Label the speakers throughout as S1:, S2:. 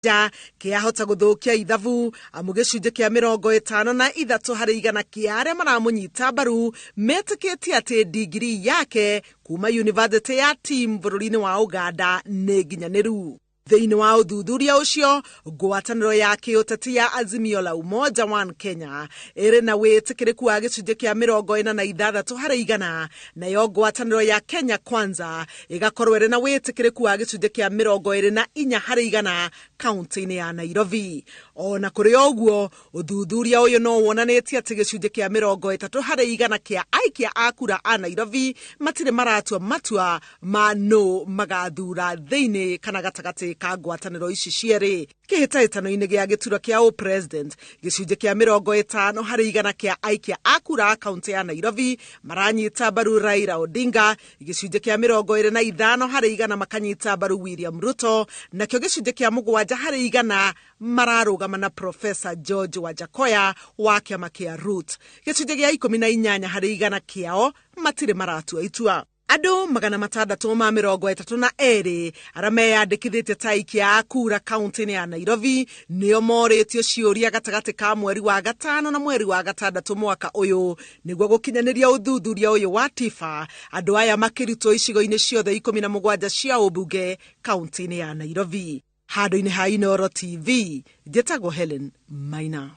S1: ja kiahota guthukia ithabu amugicunje kia 53 harĩ igana kia aria maramunyita mbaru metikitie ati degree yake kuma university ya Team bururi-ini wa Uganda nĩ nginyaniru. Thĩinĩ wa ũthuthuria ũcio, ngwatanĩro ya kĩũteti ya Azimio la Umoja One Kenya ĩrĩ na wĩtĩkĩrĩku wa gĩcunjĩ kĩa 46 harĩ igana, nayo ngwatanĩro ya Kenya Kwanza ĩgakorwo ĩrĩ na wĩtĩkĩrĩku wa gĩcunjĩ kĩa 24 harĩ igana kaunti-inĩ ya Nairobi. Ona kũrĩ ũguo, ũthuthuria ũyũ no wonanĩtie atĩ gĩcunjĩ kĩa 30 harĩ igana kĩa aikia a kura a Nairobi matirĩ maratua matua ma no magathura thĩinĩ kana gatagatĩ ka ngwatanĩro ici cierĩ. Kĩhĩtahĩtano-inĩ gĩa gĩturwa kĩa president, gĩcunjĩ kĩa 50 harĩ igana kĩa aikia a kura a kaunti ya Nairobi maranyita mbaru Raila Odinga, gĩcunjĩ kĩa 25 harĩ igana makanyita mbaru William Ruto, nakĩo gĩcunjĩ kĩa 7 harĩ igana mararũgama na Professor George Wajakoya wa kĩama kĩa Root. Gĩcunjĩ gĩa 18 harĩ igana kĩao matirĩ maratua itua. Andũ 632 arĩa meyandĩkithĩtie ta aikia a kura kaunti-inĩ ya Nairobi nĩo morĩtio ciũria gatagatĩ ka mweri wa gatano na mweri wa gatandatũ mwaka ũyũ nĩguo gũkinyanĩria ũthuthuria ũyũ wa TIFA. Andũ aya makĩrutwo icigo-inĩ ciothe 17 cia ũmbunge kaunti-inĩ ya Nairobi. Handũ-inĩ ha Inooro TV, njĩtagwo Helen Maina.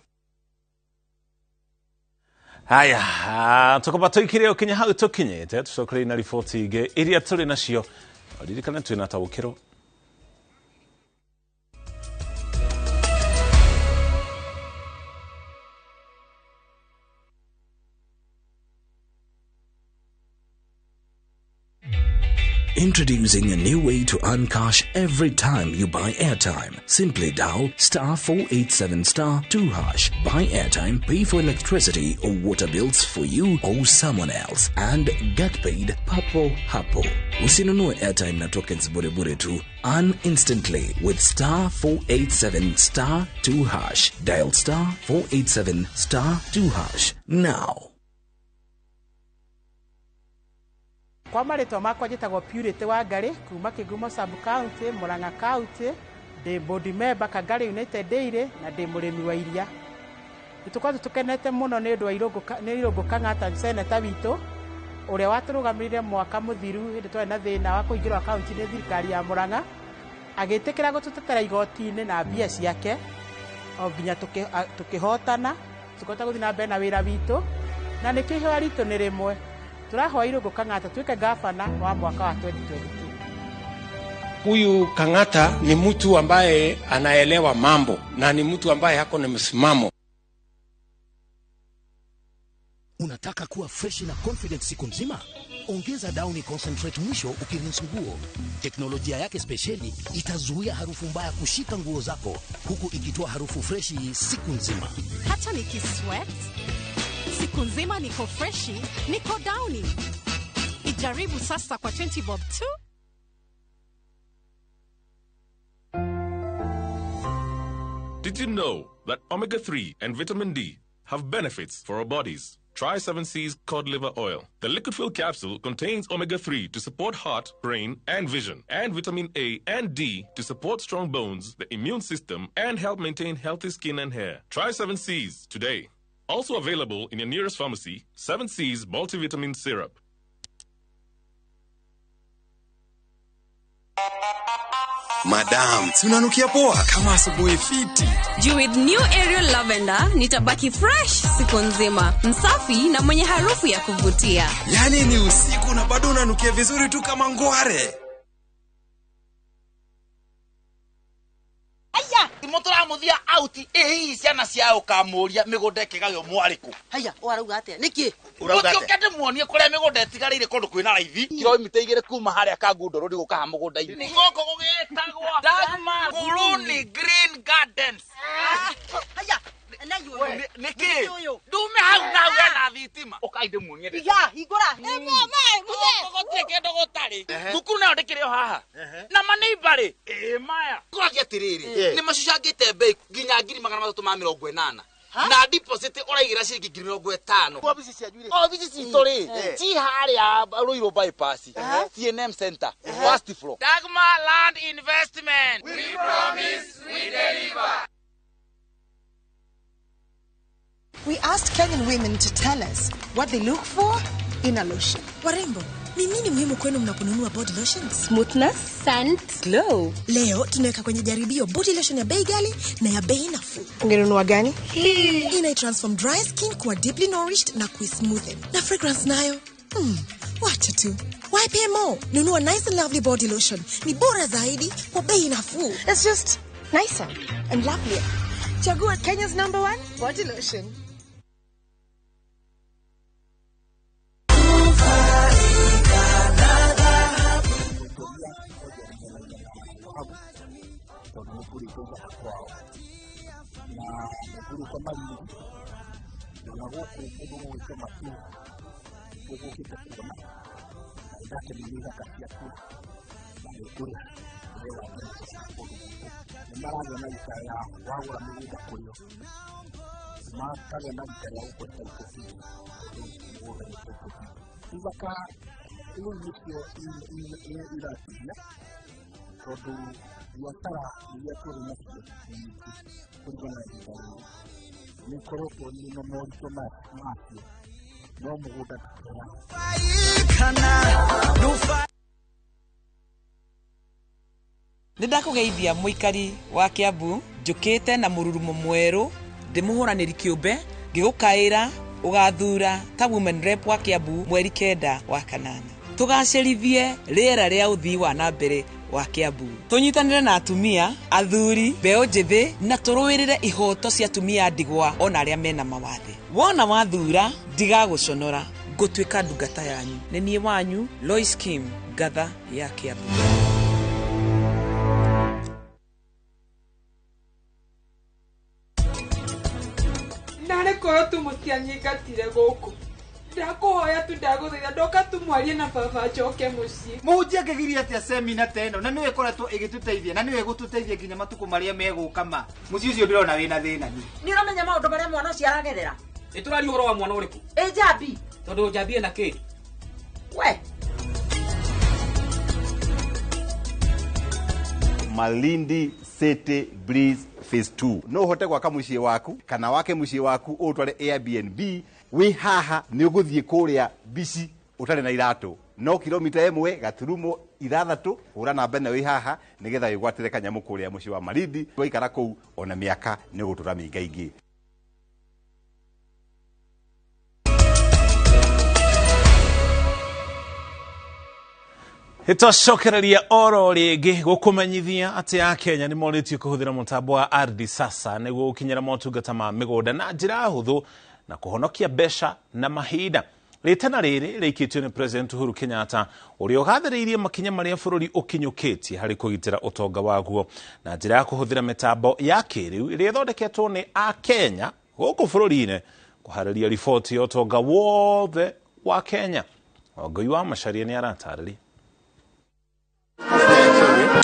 S2: Haya, tukoba tuikire okinya hau tukinyete tucokere na riboti inge iria turi nacio oririkana twina taukiro.
S3: Introducing a new way to earn cash every time you buy airtime. Simply dial *487*2#. Buy airtime, pay for electricity or water bills for you or someone else, and get paid papo hapo. Usinunue airtime na tokens bure tu. Earn instantly with *487*2#. Dial *487*2#. Now.
S4: Kwa marĩtwa makwa njĩtagwo Purity wa Ngari kuma Kigumo sub county, Murang'a county, ndĩ board member Kangari United Dairy na ndĩ mũrĩmi wa iria. Nĩtũkorwo tũkenete mũno nĩ ũndũ wa Irũngũ Kang'ata senator witũ ũrĩa watũrũgamĩrĩire mwaka mũthiru hĩndĩ twarĩ na thĩna wa kũingĩrwo akaunti-inĩ thirikari ya Murang'a, agĩtĩkĩra gũtũtetera igoti-inĩ na mbia ciake o nginya tũkĩhotana tũkota gũthiĩ na mbere na wĩra witũ, na nĩkĩo iheo ritũ nĩ rĩmwe. Turahoa Irũngũ Kang'ata tuweke gavana wa mwaka wa 2022.
S5: Huyu Kang'ata ni mtu ambaye anaelewa mambo na ni mtu ambaye hako na msimamo.
S6: Unataka kuwa fresh na confident siku nzima? Ongeza Downy concentrate mwisho ukirinse nguo. Teknolojia yake speciali itazuia harufu mbaya kushika nguo zako huku ikitoa harufu freshi siku nzima.
S7: Hata nikisweat siku nzima niko freshi, niko Downy. Ijaribu sasa kwa 20 bob tu.
S8: Did you know that omega-3 and vitamin D have benefits for our bodies? Try 7C's cod liver oil. The liquid-filled capsule contains omega-3 to support heart, brain, and vision, and vitamin A and D to support strong bones, the immune system, and help maintain healthy skin and hair. Try 7C's today. Also available in your nearest pharmacy, 7C's multivitamin syrup.
S9: Madam, tunanukia poa kama asubuhi fiti.
S10: Juu with new Ariel Lavender, nitabaki fresh siku nzima, msafi na mwenye harufu ya kuvutia.
S9: Yani ni usiku na bado unanukia vizuri tu kama ngware.
S11: Aya, imotora muthia auti hii ciana ciao kamuria migunda kigagyo mwariku. Haya, warauga atia? Niki? Urauga atia? Ukete muonie kuria migunda tigarire kundu kwina raithi. Kilomita 2 kuma haria Kangundoro ndi gukaha mugunda-ini. Ni goko gugitagwo Dagmar Kuruni Green Gardens. Haya, na yu. Niki? Dume hau na wena thitima. Ukaide muonie. Ya, higora. Mai, muze. Kendo gotari. Thukuru na ndikire haha. Na maneighbor. Maya. Kwa giatiriri. Ni macucangite bei nginya 380. na deposit oraigira ciringi 50,000
S12: kwa bici cia njuire
S11: bici citå rä ci harä a rå irå bypass CNM center first floor Dagmar Land Investment. We promise, we deliver.
S13: We asked Kenyan women to tell us what they look for in a lotion.
S14: Warembo, ni nini muhimu kwenu mnaponunua body lotions?
S15: Smoothness, scent, glow.
S14: Leo tunaweka kwenye jaribio body lotion ya bei ghali na ya bei nafuu.
S13: Ungenunua gani?
S14: Ina transform dry skin kuwa deeply nourished na kuismoothen. Na fragrance nayo. Wacha tu. Why pay more? Nunua nice and lovely body lotion. Ni bora zaidi kwa bei nafuu.
S13: It's just nicer and lovelier. Chagua Kenya's #1 body lotion.
S16: Nindakugeithia muikari wa Kiambu njukite na mururumo mweru ndimuhuraniri kiumbe ngigukaira ugathura ta women rep wa Kiambu mweri 9 wa kanana tugacirithie riera ria uthii wa na mbere wa Kiambu tunyitanire na atumia athuri mbeo njithi na turuirire ihoto cia atumia ndigwa ona aria mena mawathe wona wathura ndiga guconora ngutwika ndungata yanyu ni nie wanyu Lois Kim gatha ya Kiambu.
S17: Koro tu mutianyingatire guku ndakuhoya tu ndaguthaitha ndoka tumwarie na baba njoke mucii
S12: muhunjia ngegiria atia semina teno na niwe ikoretwo igituteithia na niwe gututeithia nginya matuku maria megukama mucii ucio ndirona wina thina
S18: ni uramenya maundu maria mwana ucio aragerera
S19: iturari uhoro wa mwana uriku
S18: jambi
S19: tondu jambi na ki
S18: we
S20: Malindi City Breeze Phase 2 no hote gwaka muciĩ waku kana wake muciĩ waku utware Airbnb wi haha ni uguthie kuria bici utare na iratu no kilomita 1.6 hura namba ĩno wi haha nigetha wigwatire kanyamu kuria muciĩ wa Malindi waikara kuu ona miaka ni ugutura mingaingi.
S2: Itocokereria oro ringi gukumenyithia ati a Kenya ni moritio kuhuthira mutambo wa ardhi sasa niguo ukinyira motungata ma migunda na njira huthu na kuhonokia besha na mahinda. Ritana riri riikitio ni President Uhuru Kenyatta uria ugathiriirie makinya maria bururi ukinyukitie hari kugitira utonga waguo na njira ya kuhuthira mitambo ya kiriu iria ithondeketwo ni a Kenya guku bururi-ini kuhariria riboti ya utonga wothe wa Kenya. Ogoi wa Macharia ni aratariria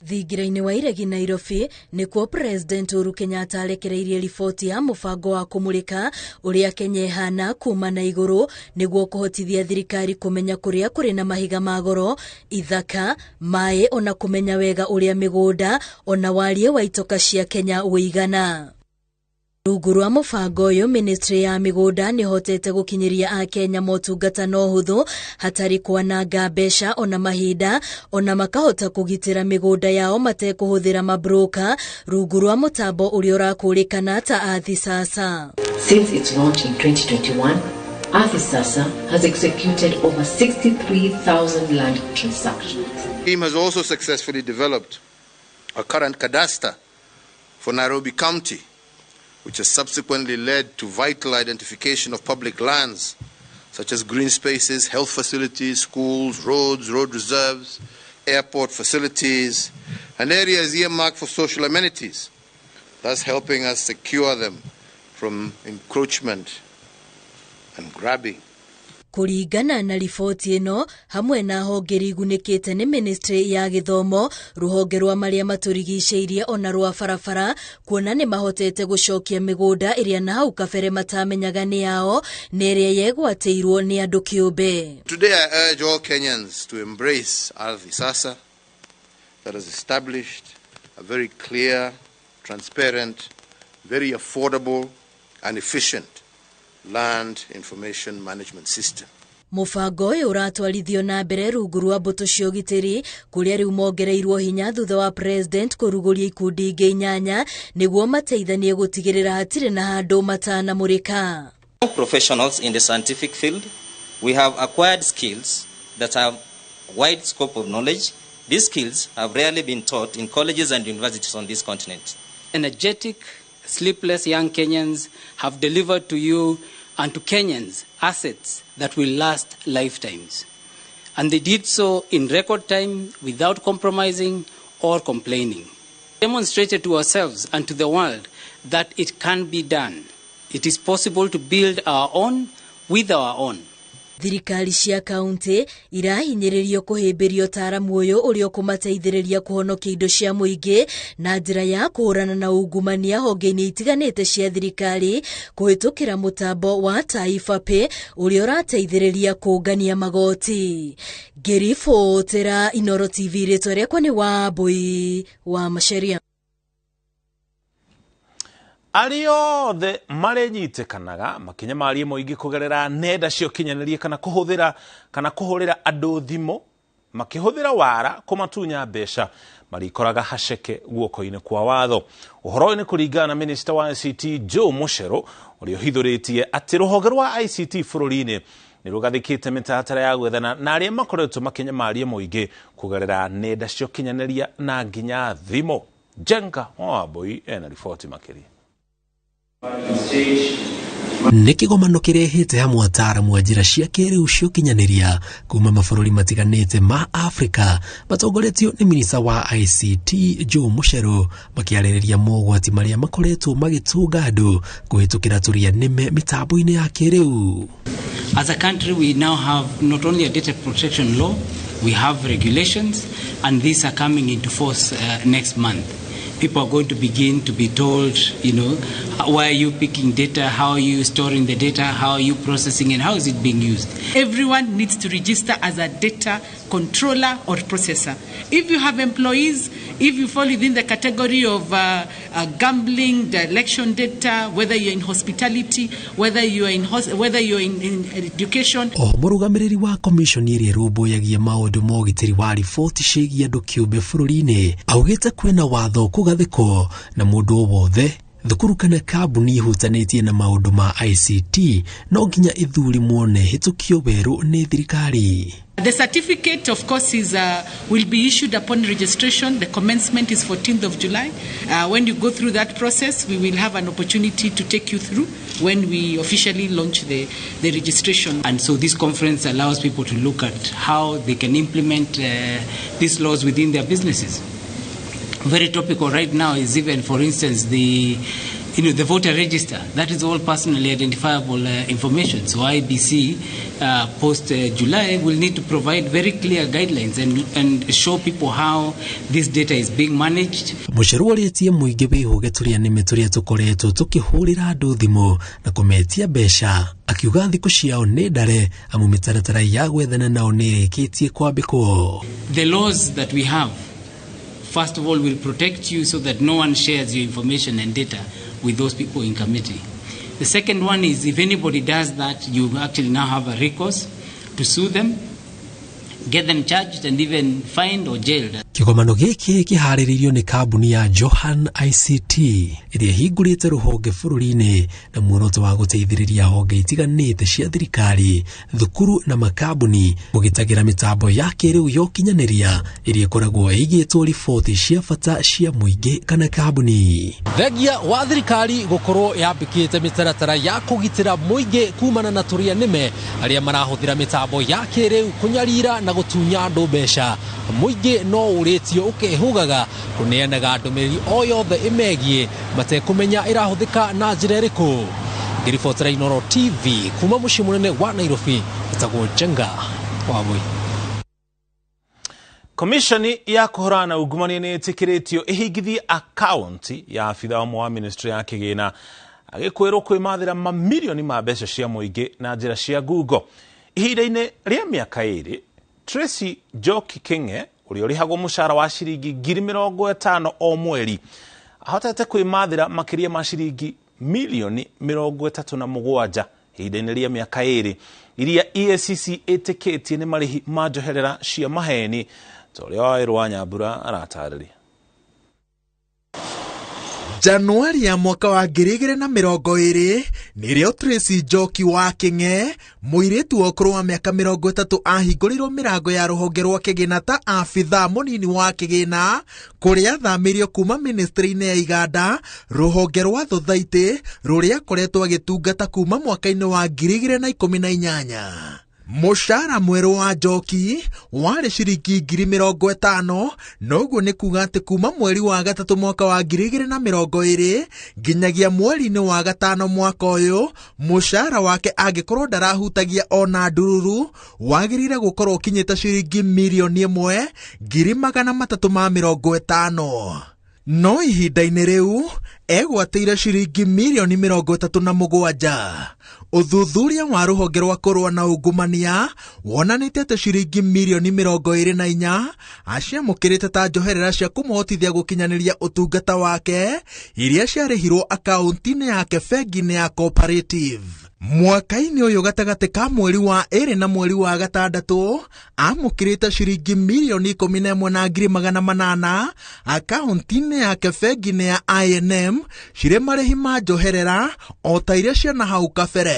S21: Thigiraini wa iregi Nairobi nikuo President Uhuru Kenyatta arekereirie riboti ya mubango wa kumulika uria Kenya ihana kuma na iguru niguo kuhotithia thirikari kumenya kuria kuri na mahiga magoro ithaka mai ona kumenya wega uria migunda ona warie wa itoka cia Kenya uigana. Rungu rwa mubango uyu ministry ya migunda ni hotete gukinyiria a Kenya motungata no huthu hatari kwananga besha ona mahinda ona makahota kugitira migunda yao matekuhuthira mabroka rungu rwa mutambo uria urakurikana ta Athisasa.
S22: Since its launch in 2021, Athisasa has executed over 63,000 land transactions.
S23: The team has also successfully developed a current cadastre for Nairobi County, which has subsequently led to vital identification of public lands, such as green spaces, health facilities, schools, roads, road reserves, airport facilities, and areas earmarked for social amenities, thus helping us secure them from encroachment and grabbing.
S21: Kuringana na riboti ino hamwe na hongeri igunikite ni Ministry ya Githomo, ruhonge rwa maria maturigiceirie ona rwa barabara, kuona ni mahotete gucokia migunda iria na hau kabere matamenyaga ni yao na iria yegwateirwo ni andu kiumbe.
S23: Today I urge all Kenyans to embrace Ardhi Sasa that has established a very clear, transparent, very affordable and efficient land information management system.
S21: Mufango uyu uratwarithio na mbere rungu rwa mbutu cia ugitiri kuria riu mongereirwo hinya thutha wa president kuruguria ikundi ingi 8 niguo mateithanie gutigirira hatire na handu matanamurika.
S1: Professionals in the scientific field, we have acquired skills that have wide scope of knowledge. These skills have rarely been taught in colleges and universities on this continent.
S3: Energetic, sleepless young Kenyans have delivered to you and to Kenyans assets that will last lifetimes. And they did so in record time without compromising or complaining. Demonstrated to ourselves and to the world that it can be done. It is possible to build our own with our own.
S21: Thirikari cia kaunti irahinyiririo kuhimbirio taaramu uyu urio kumateithiriria kuhonokia indo cia muingi na njira ya kuhurana na ungumania honge-ini itiganite cia thirikari kuhitukira mutambo wa Taifa Pay urio urateithiriria kuungania magoti. Ngiribotera Inoro TV ritwa riakwa ni Wambui wa Macharia.
S2: Ariothe marenyitikanaga makinya mari moingi kugerera nenda cio kinyanirie kana kuhurira andu thimo makihuthira wara kumatunya mbeca marikoraga haceke guoko-ini kwa watho. Uhoro ni kuringana na Minister wa ICT Joe Muchero urio hithuritie ati ruhonge rwa ICT bururi-ini ni rugathikite mitatara ya gwethana na aria makoretwo makinya mari moingi kugerera nenda cio kinyaniria na nginya thimo. Jenga Wambui ena ripoti makiri.
S4: Nĩ kĩgomano kĩrehete hamwe ataaramu a njĩra cia kĩrĩu cia ũkinyanĩria kuma mabũrũri matiganĩte ma Afrika matongoretio nĩ minista wa ICT Joe Muchero makĩarĩrĩria mogwati marĩa makoretwo magĩtũnga andũ kũhĩtũkĩra tũria nĩme mitambo-inĩ ya kĩrĩu.
S3: As a country, we now have not only a data protection law, we have regulations, and these are coming into force next month. People are going to begin to be told, why are you picking data, how are you storing the data, how are you processing, and how is it being used.
S24: Everyone needs to register as a data controller or processor. If you have employees, if you fall within the category of gambling, the election data, whether you're in hospitality, whether you're in education.
S4: Mũrũgamĩrĩri wa commission ĩrĩa ĩrũmbũyagia maũndũ ma ũgitĩri wa riboti ciĩgiĩ andũ kĩũmbe bũrũri-inĩ augĩte kwĩna watho kũgathĩkwo na mũndũ o wothe thukuru kana kambuni ihutanĩtie na maũndũ ma ICT no nginya ithũrimwo na ĩhĩtũkio werũ nĩ thirikari.
S24: The certificate, of course, will be issued upon registration. The commencement is 14th of July. When you go through that process, we will have an opportunity to take you through when we officially launch the registration. And so this conference allows people to look at how they can implement these laws within their businesses. Very topical right now is even, for instance, the voter register. That is all personally identifiable information. So IBC post-July will need to provide very clear guidelines and show people how this data is being managed.
S4: Muchero arĩtie mũingĩ wĩhũge tũrĩa nĩme tũrĩa tũkoretwo tũkĩhũrĩra andũ thimũ na kũmetia mbeca akiuga thikũ ciao nĩ ndare amu mĩtaratara ya gwethana nao nĩ ĩrĩkĩtie kwambĩkwo.
S3: The laws that we have, first of all, will protect you so that no one shares your information and data with those people in committee. The second one is if anybody does that, you actually now have a recourse to sue them, get them charged and even fined or jailed.
S4: Kĩgomano gĩkĩ kĩharĩrĩirio nĩ kambuni ya Johan ICT ĩrĩa hingũrĩte rũhonge bũrũri-inĩ na muoroto wa gũteithĩrĩria honge itiganĩte cia thirikari, thukuru na makambuni gũgitagĩra mĩtambo ya kĩrĩu ya ũkinyanĩria ĩrĩa ĩkoragwo ĩigĩtwo riboti cia bata cia mũingĩ kana kambuni. Thengia wa thirikari gũkorwo yambĩkĩte mĩtaratara ya kũgitĩra mũingĩ kumana na tũrĩa nĩme arĩa marahũthĩra mĩtambo ya kĩrĩu kũnyarira na gũtunya andũ mbeca. Mũingĩ no ũrĩtio ũkĩhugaga kũneanaga ndũmĩrĩri o yothe ĩmegiĩ matekũmenya ĩrahũthĩka na njĩra ĩrĩkũ. Ngiribotera Inooro TV kuma muciĩ munene wa Nairobi, etagwo Jenga Wambui.
S2: Komishoni ya kuhũrana na ungumania nĩ ĩtĩkĩrĩtio ĩhingithie akaunti ya abitha ũmwe wa ministry ya kĩgĩna agĩkwĩrwo kwĩmathĩra mamirioni ma mbeca cia mũingĩ na njĩra cia ngungo. Ihinda-inĩ rĩa mĩaka ĩrĩ, Tracy Njoki King'e ũrĩa ũrĩhagwo mũcara wa ciringi 50,000 o mweri ahotete kwĩmathĩra makĩria ma ciringi milioni 37 ihinda-inĩ rĩa mĩaka ĩrĩ iria EACC ĩtĩkĩtie nĩ marĩhi ma njoherera cia maheni. Ũrĩa wa Irwa Nyambura aratarĩria.
S5: Januari ya mwaka wa 2020 nĩrĩo Tracy Njoki wa King'e mũirĩtu wa ũkũrũ wa mĩaka 30 ahingũrirwo mĩrango ya rũhonge rwa kĩgĩna ta abitha mũnini wa kĩgĩna kũrĩa athamĩirio kuma ministry-inĩ ya iganda rũhonge rwa thothaitĩ rũrĩa akoretwo agĩtungata kuma mwaka-inĩ wa 2018. Mũcara mwerũ wa Njoki warĩ ciringi 50,000, noguo nĩ kuga atĩ kuma mweri wa gatatũ mwaka wa 2020 nginyagia mweri-inĩ wa gatano mwaka ũyũ mũcara wake angĩkorwo ndarahutagia ona ndururu wagĩrĩire gũkorwo ũkinyĩte ciringi milioni 1,350,000. No ihinda-inĩ rĩu egwatĩire ciringi milioni 37. Uthuthuria wa rũhonge rwa kũrũa na ungumania wonanĩtie atĩ ciringi milioni 24 aciamũkĩrĩte ta njoherera cia kũmũhotithia gũkinyanĩria ũtungata wake iria ciarĩhirwo akaunti-inĩ yake bengi-inĩ ya Cooperative. Mwaka-inĩ ũyũ gatagatĩ ka mweri wa 2 na mweri wa 6 amũkĩrĩte ciringi milioni 11,800 akaunti-inĩ yake bengi-inĩ ya INM cirĩ marĩhi ma njoherera o ta iria ciana hau kabere.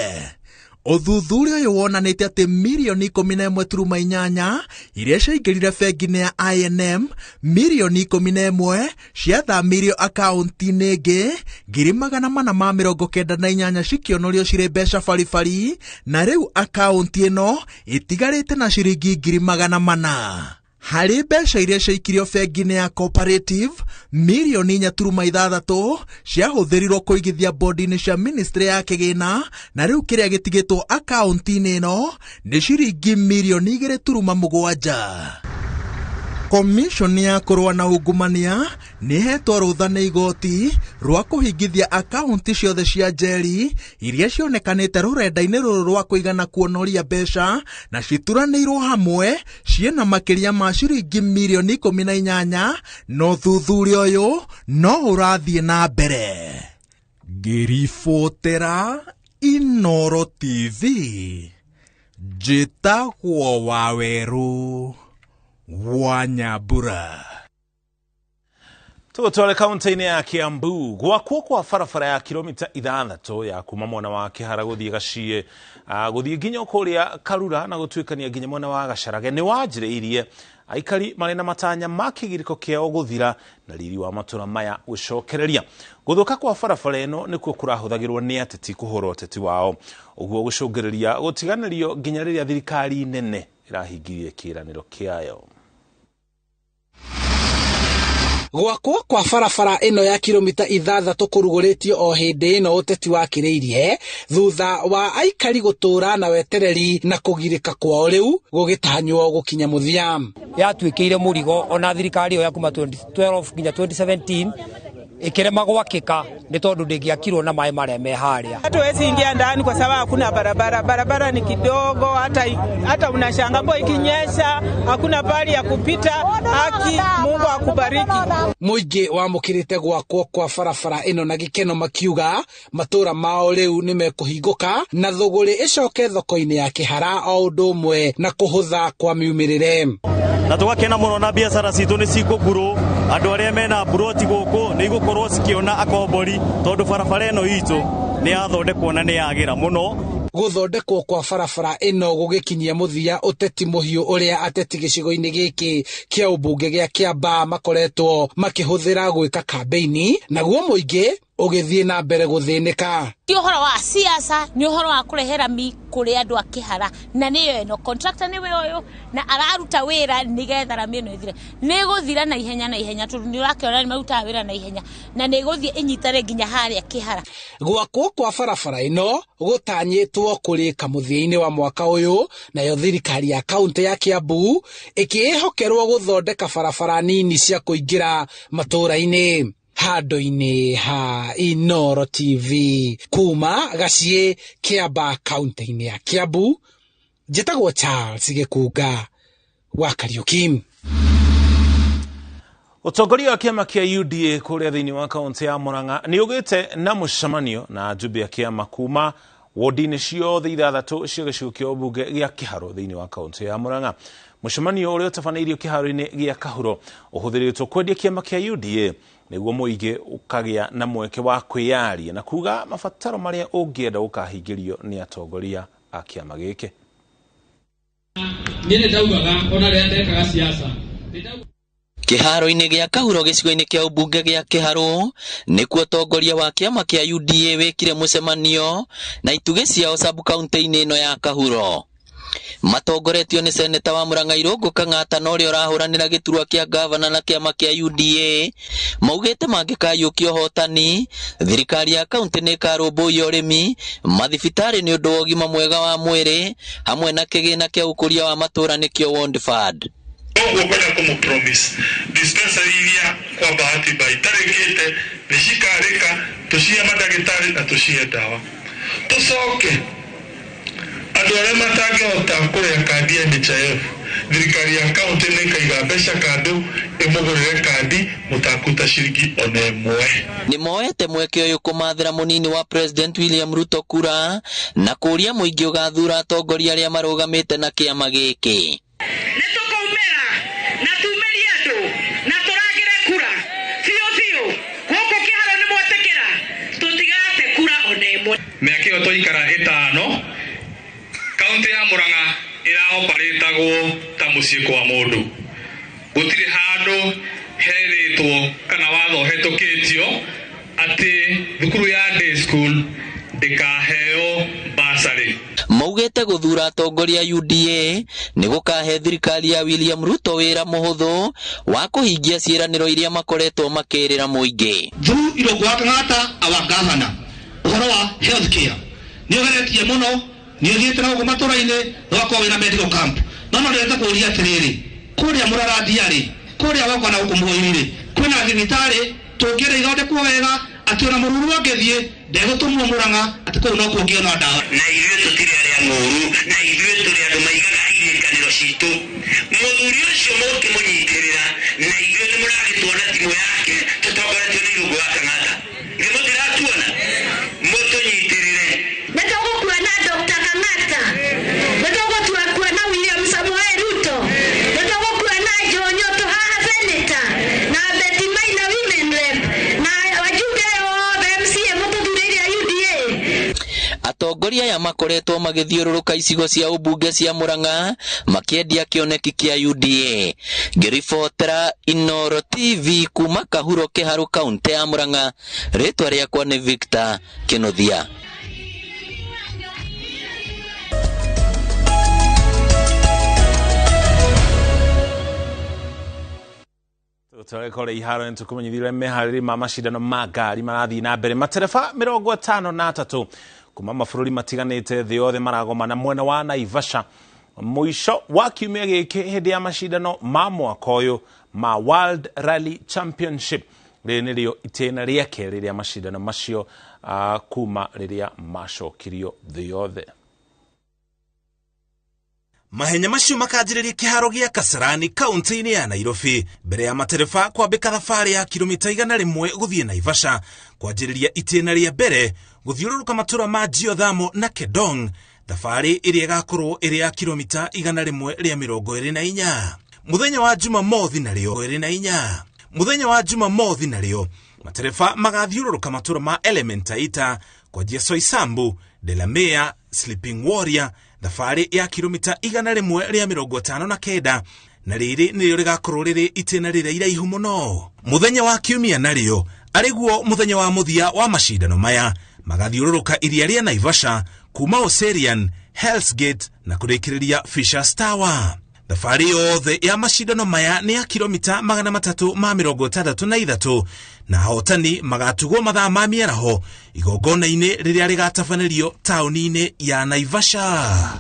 S5: Uthuthuria ũyũ wonanĩtie atĩ milioni 11.8 iria ciaingĩrire bengi-inĩ ya INM, milioni 11 ciathamirio akaunti-inĩ ĩngĩ 498 cikĩonorio cirĩ mbeca baribari, na rĩu akaunti ĩno ĩtigarĩte na ciringi 400,000. Harĩ mbeca iria ciaikirio bengi-inĩ ya Cooperative, milioni 4.6 ciahũthĩrirwo kũigithia bondi-inĩ cia ministry ya kĩgĩna, na rĩu kĩrĩa gĩtigĩtwo akaunti-inĩ ĩno nĩ ciringi milioni 2.7. Komishoni ya kũrũa na ungumania nĩhetwo rũtha nĩ igoti rwa kũhingithia akaunti ciothe cia njeri iria cionekanĩte rũrenda-inĩ rũrũ rwa kũigana kuonoria mbeca na cituranĩirwo hamwe ciena makĩria ma ciringi milioni 18, no thuthuria ũyũ no ũrathiĩ na mbere. Ngĩribotera Inooro TV, njĩtagwo Waweru wa Nyambura. Tũtware kaunti-inĩ ya Kiambu, gwakwo kwa barabara ya kilomita 6 ya kuma mwena wa Kĩhara gũthiĩ Gaciĩ gũthiĩ nginya kũrĩa Karura na gũtuĩkania nginya mwena wa Gacarage nĩ wanjĩrĩirie aikari marĩ na matanya ma kĩgirĩko kĩao gũthira na riri wa matũra maya gũcokereria. Gũthũka kwa barabara ĩno nĩkuo kũrahũthagĩrwo nĩ ateti kũhũra ũteti wao, ũguo gũcũngĩrĩria gũtiganĩrio nginya rĩrĩa thirikari nene ĩrahingirie kĩĩranĩro kĩayo.
S6: Gwakwo kwa barabara ino ya kilomita 6 kũrugũrĩtio o hĩndĩ ĩno ũteti wakĩrĩirie thutha wa aikari gũtũra na wetereri na kũgirĩka kwao rĩu gũgĩtanywo gũkinya mũthia.
S7: Yatuĩkĩire mũrigo ona thirikari ĩyo ya kuma 2012 nginya 2017 ikirema gwakika ni tondu ndingiakirwo na maĩ marĩa me harĩa.
S8: Hatuwezi ingia ndani kwa sababu hakuna barabara. Barabara ni kidogo, hata unashanga mvua ikinyesha hakuna pali ya kupita. Haki, Mungu akubariki.
S6: Mũingĩ wamũkĩrĩte gwakwo kwa barabara ĩno na gĩkeno makiuga matũra mao rĩu nĩmekũhingũka na thũgũrĩ ĩcoke thoko-inĩ ya Kĩhara o ũndũ ũmwe na kũhũtha kwa miumĩrĩre.
S25: Na tugakena mũno na biacara citũ nĩ cikũgurũ, andũ arĩa mena buroti gũkũ nĩ igũkorwo cikĩona akombori tondũ barabara ĩno itũ nĩ yathondekwo na nĩ yagĩra mũno.
S6: Gũthondekwo kwa barabara ĩno gũgĩkinyia mũthia ũteti mũhiũ ũrĩa ateti gĩcigo-inĩ gĩkĩ kĩa ũmbunge gĩa Kĩamba makoretwo makĩhũthĩra gwĩka kambeini, naguo mũingĩ ugithie na mbere guthinika.
S9: Ti uhoro wa siasa, ni uhoro wa kurehera mi kuri andu a Kihara, na niyo eno contractor niwe uyu na araruta wira nigetha rami eno ithire ni guthira na ihenya tondu ni urakiona ni maruta wira na ihenya na ni guthie inyitare nginya haria Kihara.
S6: Gwakwo kwa barabara ino gutanyitwo kurika muthia-ini wa mwaka uyu, nayo thirikari ya kaunti ya Kiambu ikihokerwo guthondeka barabara nini cia kuingira matura-ini. Hado-ini ha Inoro TV kuma Gacie Kiamba kaunti-ini ya Kiambu, njitagwo Charles Gikuga wa Kariuki.
S2: Utongoria wa kiama kia UDA kuria thiini wa kaunti ya Murang'a ni ugite na mucemanio na ajumbe a kiama kuma wodi-ini ciothe ithathatu cia gicigo kia ubunge gia Kiharo thiini wa kaunti ya Murang'a. Mucemanio uria utafanairio Kiharo-ini gia Kahuro uhuthiritwo kwendia kiama kia UDA niguo muige ukagia na mweke wa kwiyaria na kuga mabataro maria ungienda ukahingirio ni atongoria a kiama giki.
S10: Nile daugaga ona ria ndekaga siasa.
S11: Kiharo-ini gia Kahuro gicigo-ini kia ubunge gia Kiharo nikuo tongoria wa kiama kia UDA wekire mucemanio na ituge ciao sub county-ini ino ya Kahuro. Matongoretio ni seneta wa Murang'a Irungu Kang'ata na uria urahuranira giturwa kia gavana na kiama kia UDA maugite mangikayukia hotani thirikari ya kaunti ni karumbuia urimi mathibitari ni undu wa ugima mwega wa mwiri hamwe na kigina kia ukuria wa matura nikio Ward Fund.
S14: Oguo kwenda kumupromise dispensary iria kwa bahati baitarekete nishikarika tushia madagitari na tushia dawa tusoke andu aria matangihota kuria kandi ya NHIF thirikari ya kaunti ni kaiga mbeca kandu imugurire kandi mutakuta ciringi ona imwe.
S11: Ni moete mweke uyu kumathira munini wa President William Ruto kura na kuria muingi ugathura atongoria aria marugamite na kiama giki.
S14: Miaka toikara itano kaunti ya Murang'a iraoparetagwo ta mucii kwa mundu gutiri handu heritwo kana watho hetukitio ati thukuru ya day school ndikaheo basari.
S11: Maugete guthura atongoria UDA ni gukahe thirikari ya William Ruto wira muhuthu wa kuhingia ciiraniro iria makoretwo makirira muingi.
S14: Through Irungu wa Kang'ata our governor uhoro wa healthcare ni ugeretie muno ni uthiite na matura-ini wakwa wina medical camp no ndete kuria atiriri kuria Muraradi ari kuria wakwa na ukumuhirire kwina thibitari tungire ithondekwo wega ati ona mururu angithie ndegutumwo Murang'a ati kuu no kungiona dawa na ithuĩ tutire aria ng'ũru na ithuĩ turi andu maigaga iririkano citu muthuri ucio mukimunyitirira na ithuĩ ni muragituona timu yake tutongoretio ni Irungu wa Kang'ata ngimutiratuona mutunyitirire
S15: netogukuona Dr. Kang'ata netogukuona William Samuel Ruto netogukuona Jonyoto haha senator na Betty Maina women rep na wajumbe wa MCA mututhuria UDA.
S11: Atongoria ya makoretwo magithiururuka icigo cia ubunge cia Murang'a makiendia kioneki kia UDA. Ngiribotera Inoro TV kuma Kahuro Kiharo kaunti ya Murang'a, ritwa riakwa ni Victor Kinothia.
S2: Turekore iharo ntukumenyithire mehariri ma mashindano ma ngari marathi na mbere. Matereba 53 kuma mabũrũri matiganĩte thĩ yothe maragomana mwena wa Naivasha mũico wa kiumia gĩkĩ hĩndĩ ya mashindano ma mwaka ũyũ ma World Rally Championship. Rĩrĩ nĩrĩo itĩna rĩa kerĩ rĩa mashindano macio kuma rĩrĩa macokirio thĩ yothe.
S26: Mahenya macio makanjĩrĩria kĩharo gĩa Kasarani kaunti-inĩ ya Nairobi mbere ya matereba kwambĩka thabarĩ ya kilomita 100 gũthiĩ Naivasha kwanjĩrĩria itĩna rĩa mbere gũthiũrũrũka matũra ma Geothermal na Kedong, thabarĩ ĩrĩa ĩgakorwo ĩrĩ ya kilomita 124. Mũthenya wa Jumamothi narĩo matereba magathiũrũrũka matũra ma Elementaita kwanjia Soisambu, Delamere, Sleeping Warrior, thabarĩ ya kilomita 159 na rĩrĩ nĩrĩo rĩgakorwo rĩrĩ itĩna rĩrĩa iraihu mũno. Mũthenya wa kiumia narĩo ariguo muthenya wa muthia wa mashindano maya magathiururuka iria ria Naivasha kuma Oserian, Hell's Gate na kurikiriria Fisher's Tower. Thabari yothe ya mashindano maya ni ya kilomita 363 na ahotani magatugwo mathaa ma miaraho igongona-ini riria rigatabanĩrio taũni-inĩ ya Naivasha.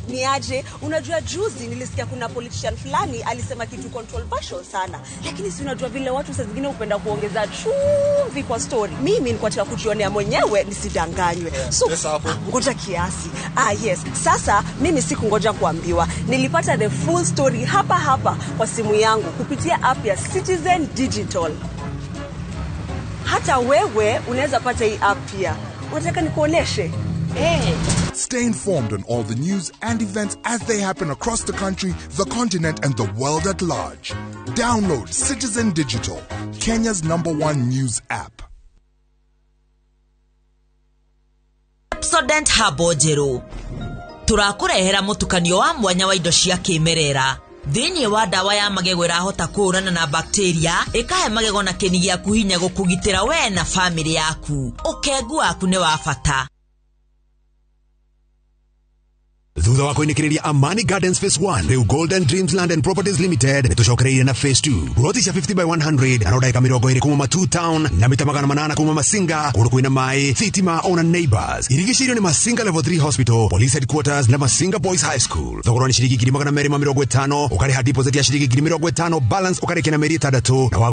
S12: Niaje, unajua juzi nilisikia kuna politician fulani alisema kitu controversial sana, lakini si unajua vile watu saa zingine upenda kuongeza chumvi kwa story. Mimi nilikuwa nataka kujionea mwenyewe nisidanganywe. So ngoja kiasi. Yes, sasa mimi sikungoja kuambiwa. Nilipata the full story hapa kwa simu yangu kupitia app ya Citizen Digital. Hata wewe unaweza pata hii app pia. Unataka nikuoneshe?
S13: Stay informed on all the news and events as they happen across the country, the continent, and the world at large. Download Citizen Digital, Kenya's #1 news app.
S16: Pepsodent Habojero. Turakurehera mutukanio wa mwanya wa indo cia kimerera. Thini wa dawa ya magego irahota kurana na bakteria ikahe magego na kini giaku hinya gukugitira we na family yaku. Ukengu waku ne wa bata.
S17: Thutha wa kuinĩkĩrĩria Amani Gardens Phase 1 rĩu Golden Dreams Land and Properties Limited nĩtũcokereirie na Phase 2 roti cia 50/100 na rodaika 20 kuma Matu Town na mita 800 kuma Masinga kũndũ kwĩna maĩ thitima ona neighbors irigicĩirio nĩ Masinga Level 3 Hospital, Police Headquarters na Masinga Boys High School. Thogora nĩ ciringi 250 ũkarĩha deposit ya ciringi 50 balance ũkarĩkia na mĩeri 3 na